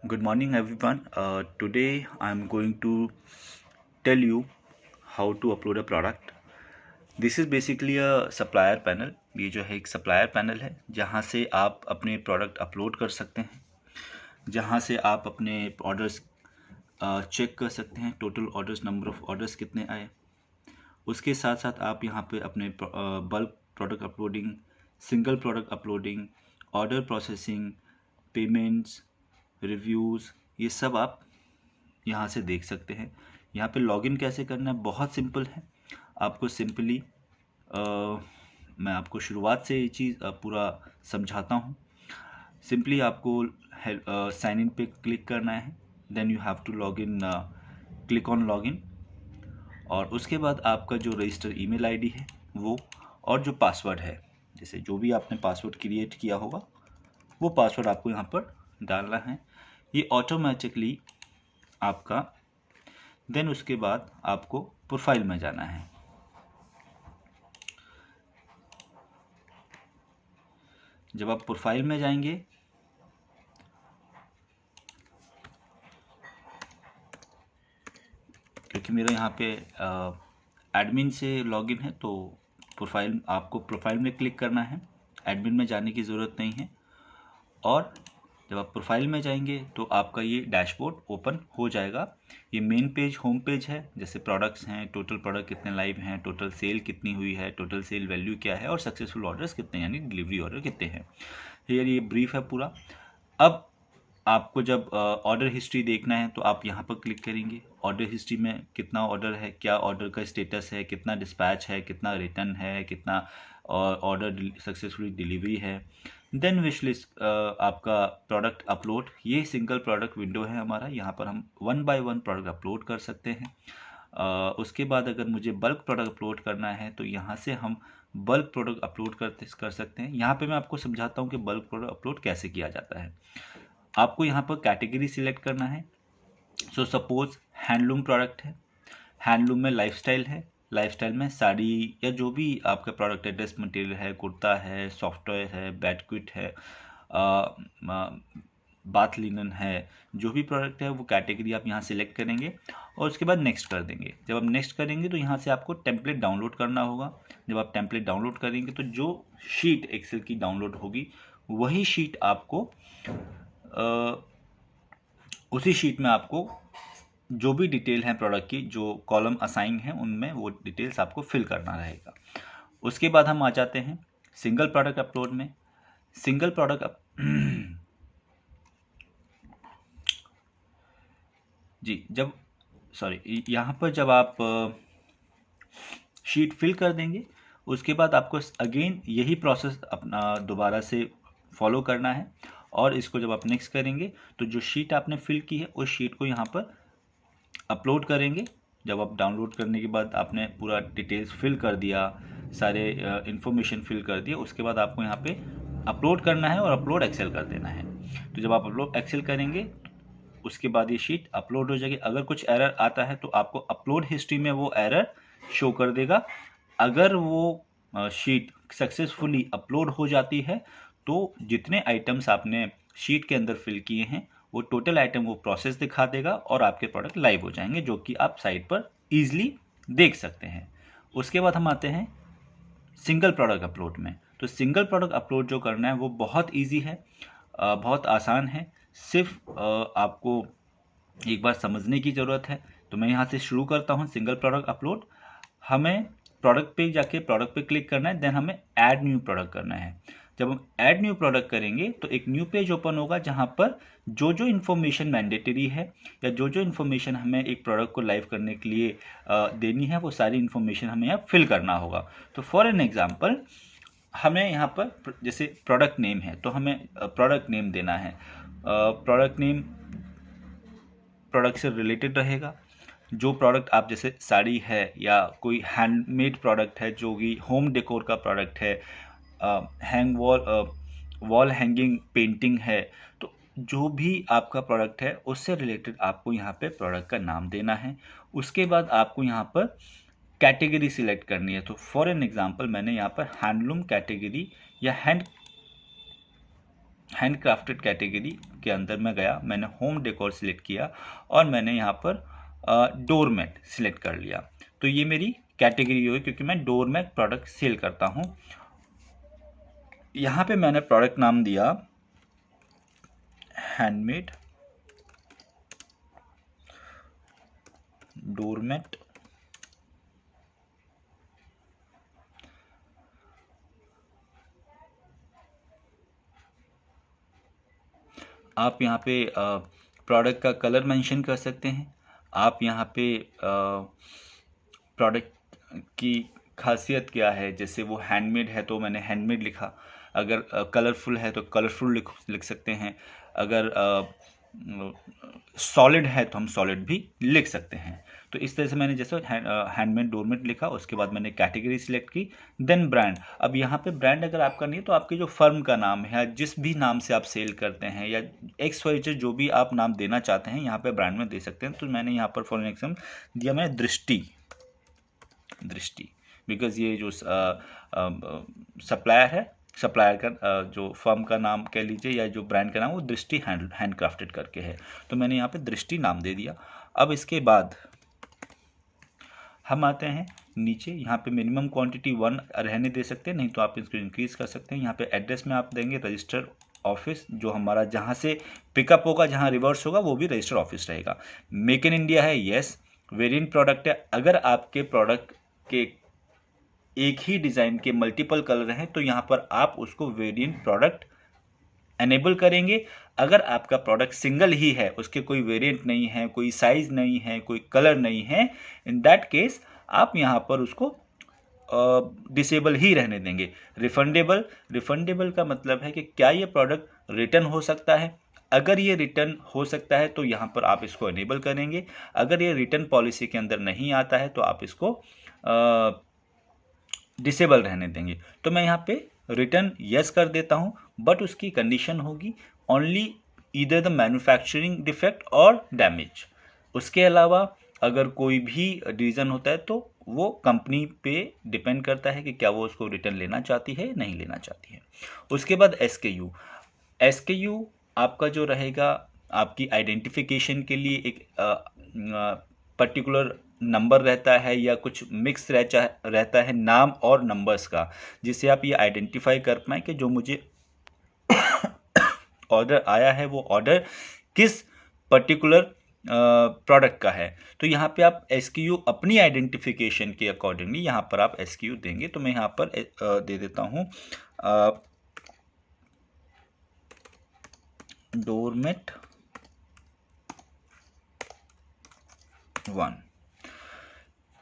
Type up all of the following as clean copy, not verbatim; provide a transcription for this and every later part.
Good morning, everyone. Today I'm going to tell you how to upload a product. This is basically a supplier panel. ये जो है एक supplier panel है जहाँ से आप अपने प्रोडक्ट अपलोड कर सकते हैं, जहाँ से आप अपने ऑर्डर्स चेक कर सकते हैं, total orders, number of orders कितने आए। उसके साथ साथ आप यहाँ पे अपने bulk product uploading, single product uploading, order processing, payments, reviews, ये सब आप यहाँ से देख सकते हैं। यहाँ पे लॉगिन कैसे करना है, बहुत सिंपल है। आपको सिंपली मैं आपको शुरुआत से ये चीज़ पूरा समझाता हूँ। सिंपली आपको साइन इन पे क्लिक करना है, then you have to log in, click on login, और उसके बाद आपका जो रजिस्टर ईमेल आईडी है वो, और जो पासवर्ड है, जैसे जो भी आपने पासवर्ड क्रिएट किया होगा वो पासवर्ड आपको यहाँ पर डालना है। ये ऑटोमेटिकली आपका, देन उसके बाद आपको प्रोफाइल में जाना है। जब आप प्रोफाइल में जाएंगे क्योंकि मेरा यहाँ पे एडमिन से लॉगिन है तो प्रोफाइल, आपको प्रोफाइल में क्लिक करना है, एडमिन में जाने की ज़रूरत नहीं है। और जब आप प्रोफाइल में जाएंगे तो आपका ये डैशबोर्ड ओपन हो जाएगा। ये मेन पेज, होम पेज है, जैसे प्रोडक्ट्स हैं, टोटल प्रोडक्ट कितने लाइव हैं, टोटल सेल कितनी हुई है, टोटल सेल वैल्यू क्या है, और सक्सेसफुल ऑर्डर्स कितने, यानी डिलीवरी ऑर्डर कितने हैं। ये ब्रीफ है पूरा। अब आपको जब ऑर्डर हिस्ट्री देखना है तो आप यहाँ पर क्लिक करेंगे। ऑर्डर हिस्ट्री में कितना ऑर्डर है, क्या ऑर्डर का स्टेटस है, कितना डिस्पैच है, कितना रिटर्न है, कितना ऑर्डर सक्सेसफुली डिलीवरी है। देन विश लिस्ट, आपका प्रोडक्ट अपलोड, ये सिंगल प्रोडक्ट विंडो है हमारा। यहाँ पर हम 1 बाय 1 प्रोडक्ट अपलोड कर सकते हैं। उसके बाद अगर मुझे बल्क प्रोडक्ट अपलोड करना है तो यहाँ से हम बल्क प्रोडक्ट अपलोड कर सकते हैं। यहाँ पे मैं आपको समझाता हूँ कि बल्क प्रोडक्ट अपलोड कैसे किया जाता है। आपको यहाँ पर कैटेगरी सिलेक्ट करना है। सो सपोज हैंडलूम प्रोडक्ट है, हैंडलूम में लाइफस्टाइल है, लाइफस्टाइल में साड़ी या जो भी आपका प्रोडक्ट है, ड्रेस मटेरियल है, कुर्ता है, सॉफ्टवेयर है, बेडक्विट है, बाथ लिनन है, जो भी प्रोडक्ट है वो कैटेगरी आप यहाँ सिलेक्ट करेंगे और उसके बाद नेक्स्ट कर देंगे। जब आप नेक्स्ट करेंगे तो यहाँ से आपको टेम्पलेट डाउनलोड करना होगा। जब आप टेम्पलेट डाउनलोड करेंगे तो जो शीट एक्सेल की डाउनलोड होगी वही शीट आपको उसी शीट में आपको जो भी डिटेल है प्रोडक्ट की, जो कॉलम असाइन है उनमें वो डिटेल्स आपको फिल करना रहेगा। उसके बाद हम आ जाते हैं सिंगल प्रोडक्ट अपलोड में। सिंगल प्रोडक्ट जी, जब यहाँ पर जब आप शीट फिल कर देंगे उसके बाद आपको अगेन यही प्रोसेस अपना दोबारा से फॉलो करना है। और इसको जब आप नेक्स्ट करेंगे तो जो शीट आपने फिल की है उस शीट को यहाँ पर अपलोड करेंगे। जब आप डाउनलोड करने के बाद आपने पूरा डिटेल्स फिल कर दिया, सारे इन्फॉर्मेशन फिल कर दिया, उसके बाद आपको यहाँ पे अपलोड करना है और अपलोड एक्सेल कर देना है। तो जब आप अपलोड एक्सेल करेंगे उसके बाद ये शीट अपलोड हो जाएगी। अगर कुछ एरर आता है तो आपको अपलोड हिस्ट्री में वो एरर शो कर देगा। अगर वो शीट सक्सेसफुली अपलोड हो जाती है तो जितने आइटम्स आपने शीट के अंदर फिल किए हैं वो टोटल आइटम वो प्रोसेस दिखा देगा और आपके प्रोडक्ट लाइव हो जाएंगे, जो कि आप साइट पर ईजिली देख सकते हैं। उसके बाद हम आते हैं सिंगल प्रोडक्ट अपलोड में। तो सिंगल प्रोडक्ट अपलोड जो करना है वो बहुत ईजी है, बहुत आसान है। सिर्फ आपको एक बार समझने की ज़रूरत है। तो मैं यहाँ से शुरू करता हूँ सिंगल प्रोडक्ट अपलोड। हमें प्रोडक्ट पे जाके प्रोडक्ट पे क्लिक करना है, देन हमें ऐड न्यू प्रोडक्ट करना है। जब हम ऐड न्यू प्रोडक्ट करेंगे तो एक न्यू पेज ओपन होगा जहाँ पर जो जो इन्फॉर्मेशन मैंडेटरी है या जो जो इन्फॉर्मेशन हमें एक प्रोडक्ट को लाइव करने के लिए देनी है वो सारी इन्फॉर्मेशन हमें यहाँ फिल करना होगा। तो फॉर एन एग्जाम्पल हमें यहाँ पर जैसे प्रोडक्ट नेम है तो हमें प्रोडक्ट नेम देना है। प्रोडक्ट नेम प्रोडक्ट से रिलेटेड रहेगा। जो प्रोडक्ट आप, जैसे साड़ी है या कोई हैंडमेड प्रोडक्ट है, जो कि होम डेकोर का प्रोडक्ट है, वॉल हैंगिंग पेंटिंग है, तो जो भी आपका प्रोडक्ट है उससे रिलेटेड आपको यहाँ पे प्रोडक्ट का नाम देना है। उसके बाद आपको यहाँ पर कैटेगरी सिलेक्ट करनी है। तो फॉर एन एग्जांपल मैंने यहाँ पर हैंडलूम कैटेगरी या हैंड क्राफ्टेड कैटेगरी के अंदर मैं गया, मैंने होम डेकोर सिलेक्ट किया और मैंने यहाँ पर डोर मैट सिलेक्ट कर लिया। तो ये मेरी कैटेगरी हुई क्योंकि मैं डोर मैट प्रोडक्ट सेल करता हूँ। यहाँ पे मैंने प्रोडक्ट नाम दिया हैंडमेड डोर मैट। आप यहाँ पे प्रोडक्ट का कलर मेंशन कर सकते हैं। आप यहाँ पे प्रोडक्ट की खासियत क्या है, जैसे वो हैंडमेड है तो मैंने हैंडमेड लिखा, अगर कलरफुल है तो कलरफुल लिख सकते हैं, अगर सॉलिड है तो हम सॉलिड भी लिख सकते हैं। तो इस तरह से मैंने जैसे हैंडमेड डोरमेट लिखा, उसके बाद मैंने कैटेगरी सिलेक्ट की, देन ब्रांड। अब यहाँ पे ब्रांड अगर आपका नहीं है तो आपके जो फर्म का नाम है या जिस भी नाम से आप सेल करते हैं या XYZ जो भी आप नाम देना चाहते हैं यहाँ पे ब्रांड में दे सकते हैं। तो मैंने यहाँ पर फॉर एग्जाम्पल दिया मैंने दृष्टि, बिकॉज ये जो सप्लायर है, सप्लायर का जो फर्म का नाम कह लीजिए या जो ब्रांड का नाम वो दृष्टि हैंडक्राफ्टेड करके है, तो मैंने यहाँ पे दृष्टि नाम दे दिया। अब इसके बाद हम आते हैं नीचे, यहाँ पे मिनिमम क्वांटिटी 1 रहने दे सकते हैं, नहीं तो आप इसको इंक्रीज कर सकते हैं। यहाँ पे एड्रेस में आप देंगे रजिस्टर ऑफिस, जो हमारा जहाँ से पिकअप होगा, जहाँ रिवर्स होगा वो भी रजिस्टर ऑफिस रहेगा। मेक इन इंडिया है, यस। वेरिएंट प्रोडक्ट है, अगर आपके प्रोडक्ट के एक ही डिज़ाइन के मल्टीपल कलर हैं तो यहाँ पर आप उसको वेरिएंट प्रोडक्ट एनेबल करेंगे। अगर आपका प्रोडक्ट सिंगल ही है, उसके कोई वेरिएंट नहीं है, कोई साइज नहीं है, कोई कलर नहीं है, इन दैट केस आप यहाँ पर उसको डिसेबल ही रहने देंगे। रिफंडेबल का मतलब है कि क्या ये प्रोडक्ट रिटर्न हो सकता है। अगर ये रिटर्न हो सकता है तो यहाँ पर आप इसको एनेबल करेंगे। अगर ये रिटर्न पॉलिसी के अंदर नहीं आता है तो आप इसको डिसेबल रहने देंगे। तो मैं यहाँ पे रिटर्न यस कर देता हूँ, बट उसकी कंडीशन होगी only either the manufacturing defect और डैमेज। उसके अलावा अगर कोई भी रीज़न होता है तो वो कंपनी पे डिपेंड करता है कि क्या वो उसको रिटर्न लेना चाहती है नहीं लेना चाहती है। उसके बाद SKU आपका जो रहेगा, आपकी आइडेंटिफिकेशन के लिए एक पर्टिकुलर नंबर रहता है या कुछ मिक्स रहता है नाम और नंबर्स का, जिससे आप ये आइडेंटिफाई कर पाएँ कि जो मुझे ऑर्डर आया है वो ऑर्डर किस पर्टिकुलर प्रोडक्ट का है। तो यहाँ पे आप SKU अपनी आइडेंटिफिकेशन के अकॉर्डिंगली यहाँ पर आप SKU देंगे। तो मैं यहाँ पर दे देता हूँ डोरमेट 1,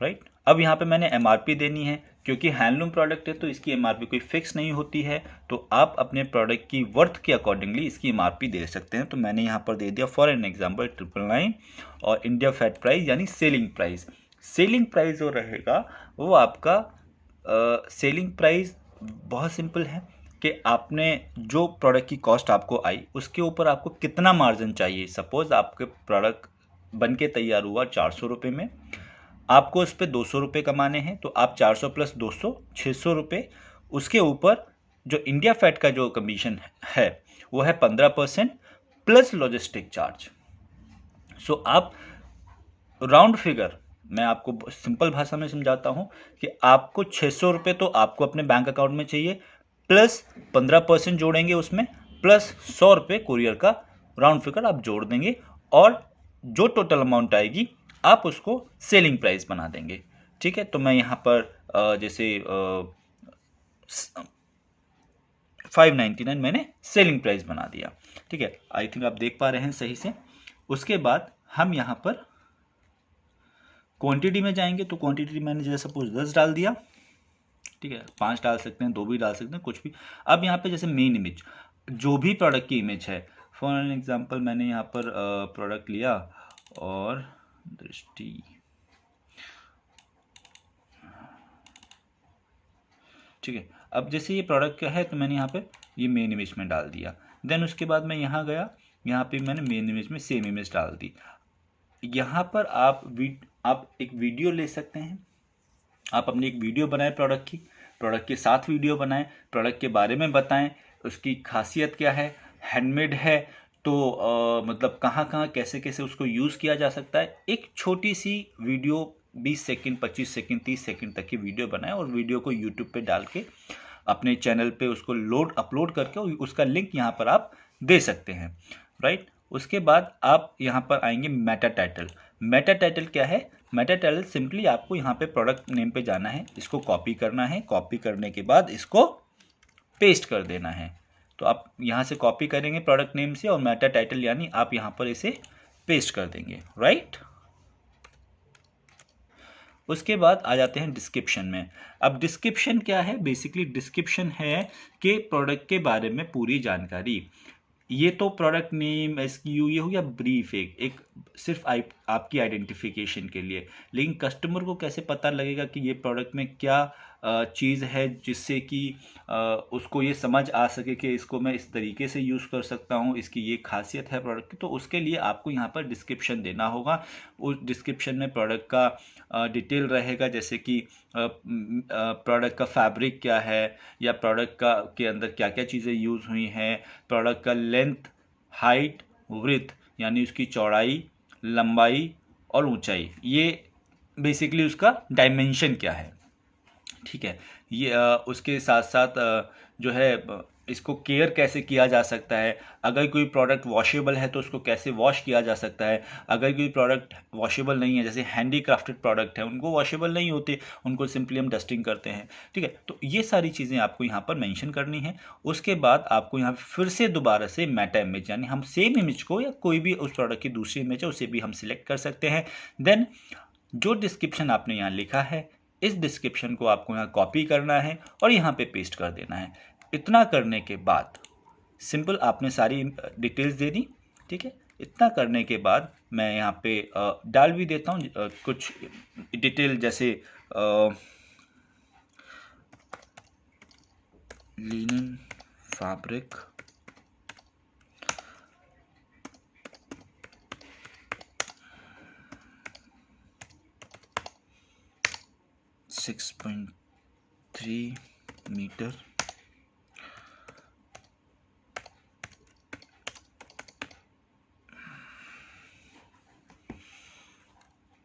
राइट। अब यहाँ पे मैंने MRP देनी है, क्योंकि हैंडलूम प्रोडक्ट है तो इसकी MRP कोई फिक्स नहीं होती है, तो आप अपने प्रोडक्ट की वर्थ के अकॉर्डिंगली इसकी MRP दे सकते हैं। तो मैंने यहाँ पर दे दिया फॉर एन एग्जांपल 999 और इंडिया फैट प्राइस यानी सेलिंग प्राइस जो रहेगा वो आपका सेलिंग प्राइस बहुत सिंपल है कि आपने जो प्रोडक्ट की कॉस्ट आपको आई उसके ऊपर आपको कितना मार्जिन चाहिए। सपोज आपके प्रोडक्ट बन के तैयार हुआ 400 रुपये में, आपको उस पर 200 रुपये कमाने हैं, तो आप 400 प्लस 200 600 रुपये। उसके ऊपर जो इंडिया फैट का जो कमीशन है वो है 15% प्लस लॉजिस्टिक चार्ज। सो आप राउंड फिगर, मैं आपको सिंपल भाषा में समझाता हूँ कि आपको 600 रुपये तो आपको अपने बैंक अकाउंट में चाहिए, प्लस 15% जोड़ेंगे उसमें, प्लस 100 रुपये कुरियर का राउंड फिगर आप जोड़ देंगे, और जो टोटल अमाउंट आएगी आप उसको सेलिंग प्राइस बना देंगे। ठीक है, तो मैं यहाँ पर जैसे 599 मैंने सेलिंग प्राइस बना दिया। ठीक है, आई थिंक आप देख पा रहे हैं सही से। उसके बाद हम यहाँ पर क्वांटिटी में जाएंगे, तो क्वांटिटी मैंने जैसे सपोज 10 डाल दिया। ठीक है, 5 डाल सकते हैं, 2 भी डाल सकते हैं, कुछ भी। अब यहाँ पे जैसे मेन इमेज, जो भी प्रोडक्ट की इमेज है, फॉर एन एग्जांपल मैंने यहाँ पर प्रोडक्ट लिया और दृष्टि, ठीक है। अब जैसे ये प्रोडक्ट का है तो मैंने यहाँ पे ये मेन इमेज में डाल दिया। देन उसके बाद मैं यहाँ गया, यहाँ पे मैंने मेन इमेज में सेम इमेज डाल दी। यहाँ पर आप एक वीडियो ले सकते हैं, आप अपनी एक वीडियो बनाएं प्रोडक्ट के साथ वीडियो बनाएं, प्रोडक्ट के बारे में बताएं, उसकी खासियत क्या है, हैंडमेड है तो मतलब कहाँ कहाँ कैसे कैसे उसको यूज़ किया जा सकता है, एक छोटी सी वीडियो 20 सेकंड 25 सेकंड 30 सेकंड तक की वीडियो बनाएं और वीडियो को यूट्यूब पे डाल के अपने चैनल पे उसको अपलोड करके उसका लिंक यहाँ पर आप दे सकते हैं, राइट। उसके बाद आप यहाँ पर आएंगे मेटा टाइटल। मेटा टाइटल क्या है? मेटा टाइटल सिंपली आपको यहाँ पे प्रोडक्ट नेम पे जाना है, इसको कॉपी करना है, कॉपी करने के बाद इसको पेस्ट कर देना है। तो आप यहाँ से कॉपी करेंगे प्रोडक्ट नेम से और मेटा टाइटल यानी आप यहाँ पर इसे पेस्ट कर देंगे, राइट। उसके बाद आ जाते हैं डिस्क्रिप्शन में। अब डिस्क्रिप्शन क्या है? बेसिकली डिस्क्रिप्शन है कि प्रोडक्ट के बारे में पूरी जानकारी। ये तो प्रोडक्ट नेम SKU ये हो गया ब्रीफ, एक सिर्फ आपकी आइडेंटिफिकेशन के लिए। लेकिन कस्टमर को कैसे पता लगेगा कि ये प्रोडक्ट में क्या चीज़ है जिससे कि उसको ये समझ आ सके कि इसको मैं इस तरीके से यूज़ कर सकता हूँ, इसकी ये खासियत है प्रोडक्ट की। तो उसके लिए आपको यहाँ पर डिस्क्रिप्शन देना होगा। उस डिस्क्रिप्शन में प्रोडक्ट का डिटेल रहेगा, जैसे कि प्रोडक्ट का फैब्रिक क्या है, या प्रोडक्ट का के अंदर क्या क्या चीज़ें यूज़ हुई हैं, प्रोडक्ट का लेंथ, हाइट, विड्थ यानी उसकी चौड़ाई, लंबाई और ऊंचाई, ये बेसिकली उसका डायमेंशन क्या है, ठीक है। ये उसके साथ साथ जो है इसको केयर कैसे किया जा सकता है, अगर कोई प्रोडक्ट वॉशेबल है तो उसको कैसे वॉश किया जा सकता है, अगर कोई प्रोडक्ट वॉशेबल नहीं है, जैसे हैंडीक्राफ्टेड प्रोडक्ट है उनको वॉशेबल नहीं होते, उनको सिंपली हम डस्टिंग करते हैं, ठीक है। तो ये सारी चीज़ें आपको यहाँ पर मेंशन करनी है। उसके बाद आपको यहाँ फिर से दोबारा से मेटा इमेज, यानी हम सेम इमेज को या कोई भी उस प्रोडक्ट की दूसरी इमेज है उसे भी हम सिलेक्ट कर सकते हैं। देन जो डिस्क्रिप्शन आपने यहाँ लिखा है, इस डिस्क्रिप्शन को आपको यहाँ कॉपी करना है और यहाँ पे पेस्ट कर देना है। इतना करने के बाद सिंपल आपने सारी डिटेल्स दे दी, ठीक है। इतना करने के बाद मैं यहाँ पे डाल भी देता हूँ कुछ डिटेल, जैसे लिनन फैब्रिक, .3 मीटर,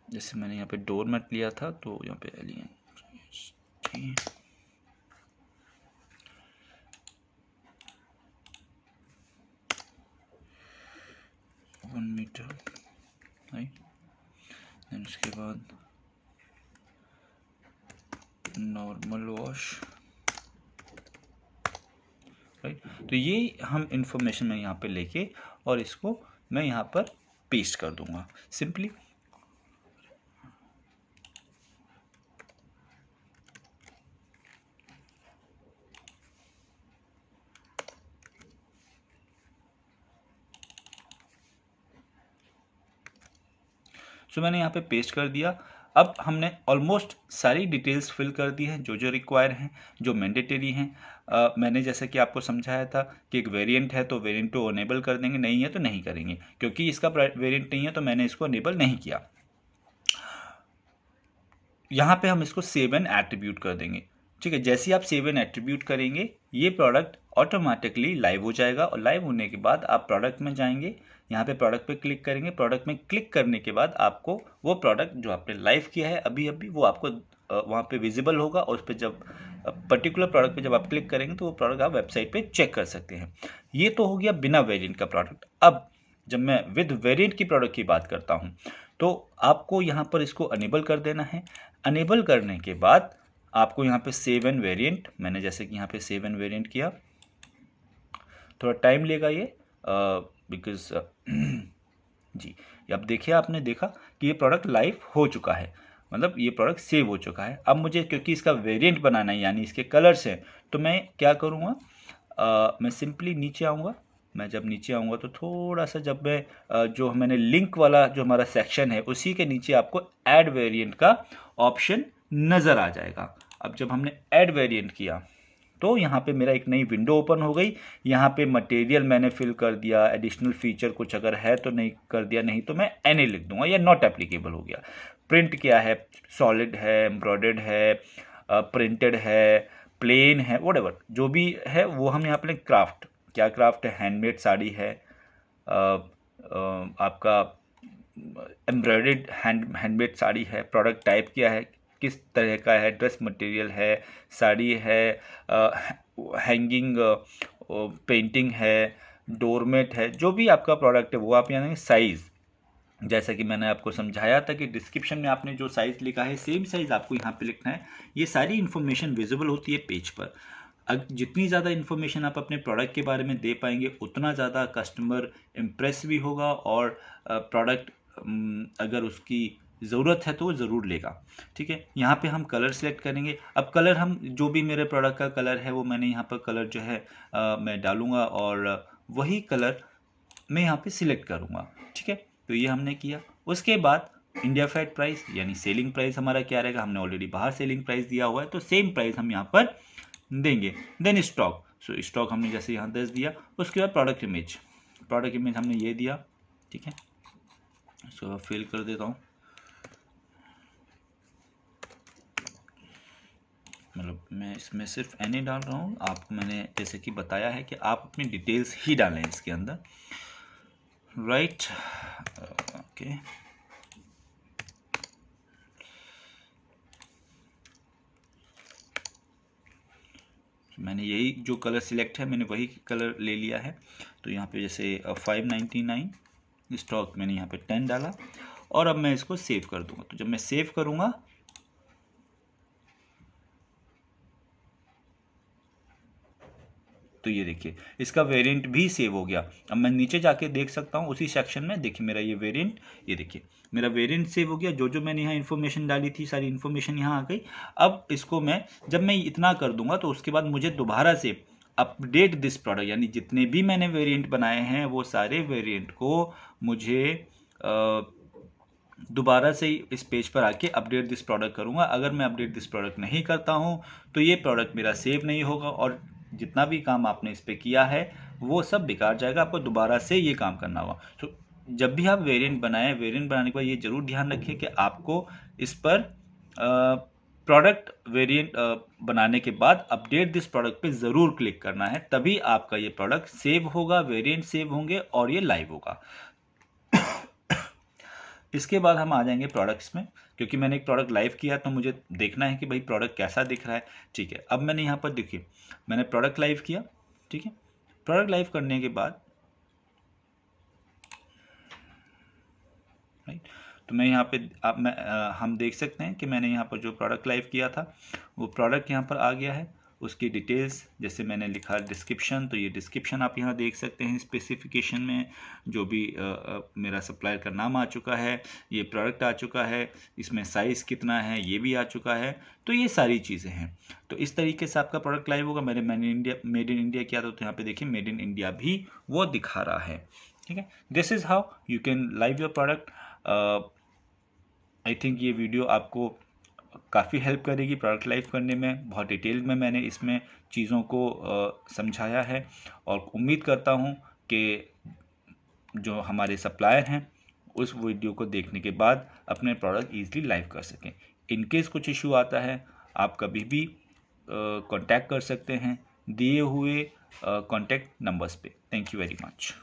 जैसे मैंने यहाँ पे डोरमेट लिया था तो यहाँ पे एलियन 1 मीटर, राइट। देन उसके बाद नॉर्मल वॉश, राइट। तो ये हम इंफॉर्मेशन में यहाँ पे लेके और इसको मैं यहाँ पर पेस्ट कर दूंगा सिंपली। मैंने यहाँ पे पेस्ट कर दिया। अब हमने ऑलमोस्ट सारी डिटेल्स फिल कर दी हैं जो जो रिक्वायर हैं, जो मैंडेटरी हैं। मैंने जैसे कि आपको समझाया था कि एक वेरिएंट है तो वेरिएंट को अनेबल कर देंगे, नहीं है तो नहीं करेंगे। क्योंकि इसका वेरिएंट नहीं है तो मैंने इसको अनेबल नहीं किया। यहाँ पे हम इसको सेव एन एट्रीब्यूट कर देंगे, ठीक है। जैसे ही आप सेव एन एट्रीब्यूट करेंगे ये प्रोडक्ट ऑटोमेटिकली लाइव हो जाएगा और लाइव होने के बाद आप प्रोडक्ट में जाएंगे, यहाँ पे प्रोडक्ट पे क्लिक करेंगे। प्रोडक्ट में क्लिक करने के बाद आपको वो प्रोडक्ट जो आपने लाइव किया है अभी वो आपको वहाँ पे विजिबल होगा और उस पर जब पर्टिकुलर प्रोडक्ट पे जब आप क्लिक करेंगे तो वो प्रोडक्ट आप वेबसाइट पे चेक कर सकते हैं। ये तो हो गया बिना वेरिएंट का प्रोडक्ट। अब जब मैं विद वेरिएंट की प्रोडक्ट की बात करता हूँ तो आपको यहाँ पर इसको अनेबल कर देना है। अनेबल करने के बाद आपको यहाँ पे सेव एन वेरिएंट, मैंने जैसे कि यहाँ पे सेव एन वेरिएंट किया, थोड़ा टाइम लेगा ये बिकॉज जी। अब देखिए आपने देखा कि ये प्रोडक्ट लाइव हो चुका है, मतलब ये प्रोडक्ट सेव हो चुका है। अब मुझे क्योंकि इसका वेरिएंट बनाना है यानी इसके कलर्स हैं, तो मैं क्या करूँगा, मैं सिंपली नीचे आऊँगा। मैं जब नीचे आऊँगा तो थोड़ा सा जब मैं जो मैंने लिंक वाला जो हमारा सेक्शन है उसी के नीचे आपको ऐड वेरिएंट का ऑप्शन नज़र आ जाएगा। अब जब हमने ऐड वेरिएंट किया तो यहाँ पे मेरा एक नई विंडो ओपन हो गई। यहाँ पे मटेरियल मैंने फिल कर दिया, एडिशनल फीचर कुछ अगर है तो नहीं कर दिया, नहीं तो मैं एनी लिख दूंगा या नॉट एप्लीकेबल हो गया। प्रिंट क्या है, सॉलिड है, एम्ब्रॉयडर्ड है, प्रिंटेड है, प्लेन है, व्हाटएवर जो भी है वो हम यहाँ पे क्राफ्ट, क्या क्राफ्ट है, हैंडमेड साड़ी है, आपका एम्ब्रॉयडर्ड हैंडमेड साड़ी है, प्रोडक्ट टाइप क्या है, किस तरह का है, ड्रेस मटेरियल है, साड़ी है, हैंगिंग पेंटिंग है, डोरमेट है, जो भी आपका प्रोडक्ट है वो आप यहाँ साइज़, जैसा कि मैंने आपको समझाया था कि डिस्क्रिप्शन में आपने जो साइज़ लिखा है सेम साइज़ आपको यहाँ पे लिखना है। ये सारी इन्फॉर्मेशन विजिबल होती है पेज पर। जितनी ज़्यादा इन्फॉर्मेशन आप अपने प्रोडक्ट के बारे में दे पाएंगे उतना ज़्यादा कस्टमर इम्प्रेस भी होगा और प्रोडक्ट अगर उसकी ज़रूरत है तो वो ज़रूर लेगा। ठीक है, यहाँ पे हम कलर सेलेक्ट करेंगे। अब कलर हम जो भी मेरे प्रोडक्ट का कलर है वो मैंने यहाँ पर कलर जो है मैं डालूँगा और वही कलर मैं यहाँ पे सिलेक्ट करूँगा। ठीक है, तो ये हमने किया। उसके बाद इंडिया फ्लाइट प्राइस यानी सेलिंग प्राइस हमारा क्या रहेगा, हमने ऑलरेडी बाहर सेलिंग प्राइस दिया हुआ है तो सेम प्राइस हम यहाँ पर देंगे। देन स्टॉक, सो स्टॉक हमने जैसे यहाँ 10 दिया। उसके बाद प्रोडक्ट इमेज हमने ये दिया। ठीक है, इसको फिल कर देता हूँ। मतलब मैं इसमें सिर्फ एन डाल रहा हूँ, आपको मैंने जैसे कि बताया है कि आप अपनी डिटेल्स ही डालें इसके अंदर, राइट। ओके, मैंने यही जो कलर सिलेक्ट है मैंने वही कलर ले लिया है। तो यहाँ पे जैसे 599 स्टॉक मैंने यहाँ पे 10 डाला और अब मैं इसको सेव कर दूंगा। तो जब मैं सेव करूंगा तो ये देखिए इसका वेरिएंट भी सेव हो गया। अब मैं नीचे जाके देख सकता हूँ उसी सेक्शन में, देखिए मेरा ये वेरिएंट, ये देखिए मेरा वेरिएंट सेव हो गया। जो जो मैंने यहाँ इन्फॉर्मेशन डाली थी सारी इन्फॉर्मेशन यहाँ आ गई। अब इसको मैं जब मैं इतना कर दूंगा तो उसके बाद मुझे दोबारा से अपडेट दिस प्रोडक्ट, यानी जितने भी मैंने वेरिएंट बनाए हैं वो सारे वेरिएंट को मुझे दोबारा से इस पेज पर आके अपडेट दिस प्रोडक्ट करूँगा। अगर मैं अपडेट दिस प्रोडक्ट नहीं करता हूँ तो ये प्रोडक्ट मेरा सेव नहीं होगा और जितना भी काम आपने इस पर किया है वो सब बेकार जाएगा। आपको दोबारा से ये काम करना होगा। तो जब भी आप वेरिएंट बनाएं, वेरिएंट बनाने के बाद ये जरूर ध्यान रखिए कि आपको इस पर प्रोडक्ट वेरिएंट बनाने के बाद अपडेट दिस प्रोडक्ट पे ज़रूर क्लिक करना है, तभी आपका ये प्रोडक्ट सेव होगा, वेरिएंट सेव होंगे और ये लाइव होगा। इसके बाद हम आ जाएंगे प्रोडक्ट्स में, क्योंकि मैंने एक प्रोडक्ट लाइव किया तो मुझे देखना है कि भाई प्रोडक्ट कैसा दिख रहा है। ठीक है, अब मैंने यहाँ पर देखिए मैंने प्रोडक्ट लाइव किया। ठीक है, प्रोडक्ट लाइव करने के बाद राइट, तो मैं यहाँ पे हम देख सकते हैं कि मैंने यहाँ पर जो प्रोडक्ट लाइव किया था वो प्रोडक्ट यहाँ पर आ गया है। उसकी डिटेल्स जैसे मैंने लिखा डिस्क्रिप्शन, तो ये डिस्क्रिप्शन आप यहाँ देख सकते हैं। स्पेसिफिकेशन में जो भी मेरा सप्लायर का नाम आ चुका है, ये प्रोडक्ट आ चुका है, इसमें साइज़ कितना है ये भी आ चुका है। तो ये सारी चीज़ें हैं। तो इस तरीके से आपका प्रोडक्ट लाइव होगा। मैंने मेड इन इंडिया किया था तो यहाँ पे देखिए मेड इन इंडिया भी वो दिखा रहा है। ठीक है, this is how you can live your product. I think ये वीडियो आपको काफ़ी हेल्प करेगी प्रोडक्ट लाइव करने में। बहुत डिटेल में मैंने इसमें चीज़ों को समझाया है और उम्मीद करता हूँ कि जो हमारे सप्लायर हैं उस वीडियो को देखने के बाद अपने प्रोडक्ट ईजिली लाइव कर सकें। इनकेस कुछ इशू आता है आप कभी भी कांटेक्ट कर सकते हैं दिए हुए कांटेक्ट नंबर्स पे। Thank you very much.